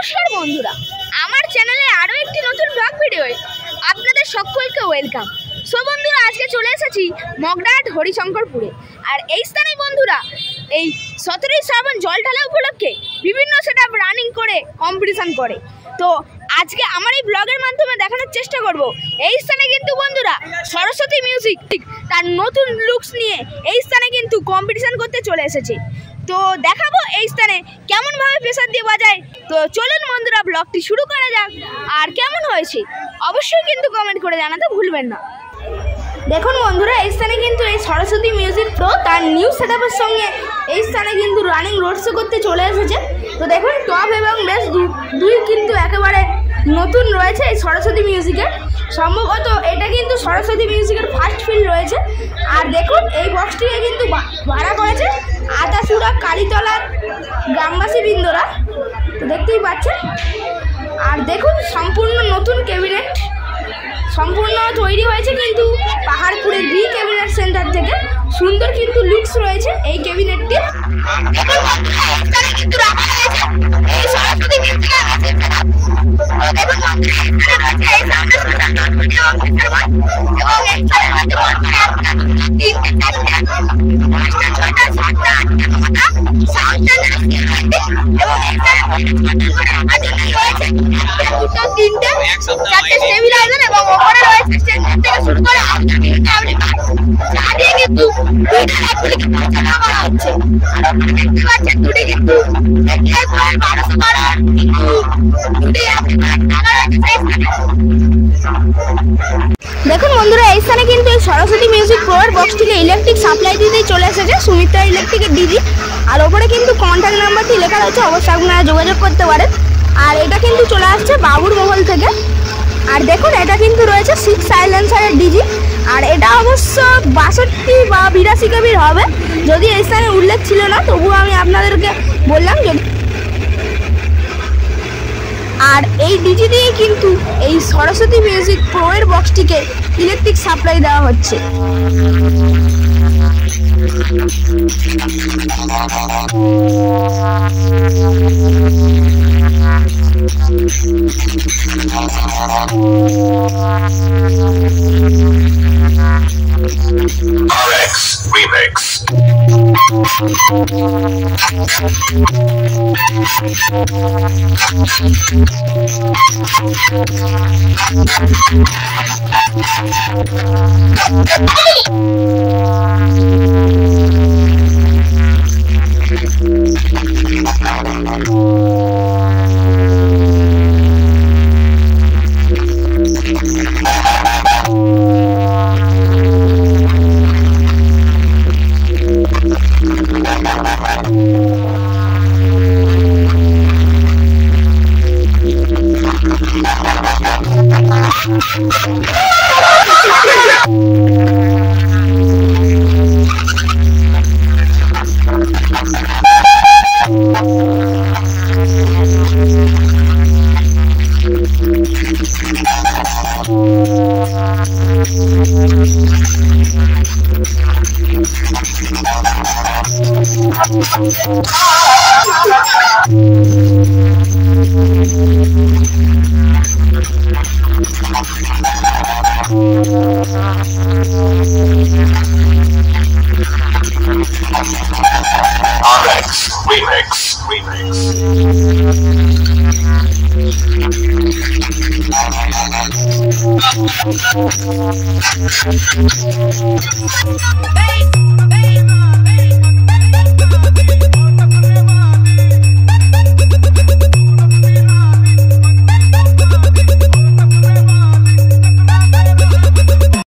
নমস্কার বন্ধুরা, আমার চ্যানেলে আরও একটি নতুন ব্লগ ভিডিওয় আপনাদের সকলকে ওয়েলকাম। সো বন্ধুরা, আজকে চলে এসেছি মগরাহাট হরিশঙ্করপুরে। আর এই স্থানে বন্ধুরা এই 17ই শ্রাবণ জল ঢালা উপলক্ষে বিভিন্ন সেটআপ রানিং করে কম্পিটিশন করে। তো আজকে আমার এই ব্লগের মাধ্যমে দেখানোর চেষ্টা করব এই স্থানে কিন্তু বন্ধুরা সরস্বতী মিউজিক তার নতুন লুকস নিয়ে এই স্থানে কিন্তু কম্পিটিশন করতে চলে এসেছে। তো দেখাবো এই স্থানে কেমনভাবে প্রেসার দিয়ে বাজায়। তো চলুন বন্ধুরা, ব্লগটি শুরু করা যাক। আর কেমন হয়েছে অবশ্যই কিন্তু কমেন্ট করে জানাতে ভুলবেন না। দেখুন বন্ধুরা, এই স্থানে কিন্তু এই সরস্বতী মিউজিক প্রো তার নিউ সেটআপের সঙ্গে এই স্থানে কিন্তু রানিং রোড শো করতে চলে এসেছে। তো দেখুন, টপ এবং বেস দুই কিন্তু একেবারে নতুন রয়েছে এই সরস্বতী মিউজিকের। সম্ভবত এটা কিন্তু সরস্বতী মিউজিকের ফার্স্ট ফিল্ড রয়েছে। আর দেখুন, এই বক্সটিকে কিন্তু ভাড়া করেছে আদাসুরা কালীতলার গ্রামবাসী বৃন্দরা, তো দেখতেই পাচ্ছেন। আর দেখুন, সম্পূর্ণ নতুন ক্যাবিনেট সম্পূর্ণ তৈরি হয়েছে কিন্তু পাহাড়পুরের বি ক্যাবিনেট সেন্টার থেকে। সুন্দর কিন্তু লুকস রয়েছে এই ক্যাবিনেটটি। দেখুন বন্ধুরা, এই স্থানে কিন্তু এই সরস্বতী মিউজিক প্রোর বক্সটিকে ইলেকট্রিক সাপ্লাই দিতেই চলে এসেছে সুমিত্রা ইলেকট্রিকের ডিজি। আর ওপরে কিন্তু কন্ট্যাক্ট নাম্বারটি লেখা রয়েছে, অবশ্যই আপনারা যোগাযোগ করতে পারেন। আর এটা কিন্তু চলে আসছে বাবুর মহল থেকে। আর দেখুন, এটা কিন্তু রয়েছে 6 সাইলেন্সারের ডিজি। আর এটা অবশ্য 62 বা 82 কেবির হবে, যদি এই স্থানে উল্লেখ ছিল না, তবুও আমি আপনাদেরকে বললাম। আর এই ডিজি দিয়ে কিন্তু এই সরস্বতী মিউজিক প্রো এর বক্সটিকে ইলেকট্রিক সাপ্লাই দেওয়া হচ্ছে। RX Remix. Remix.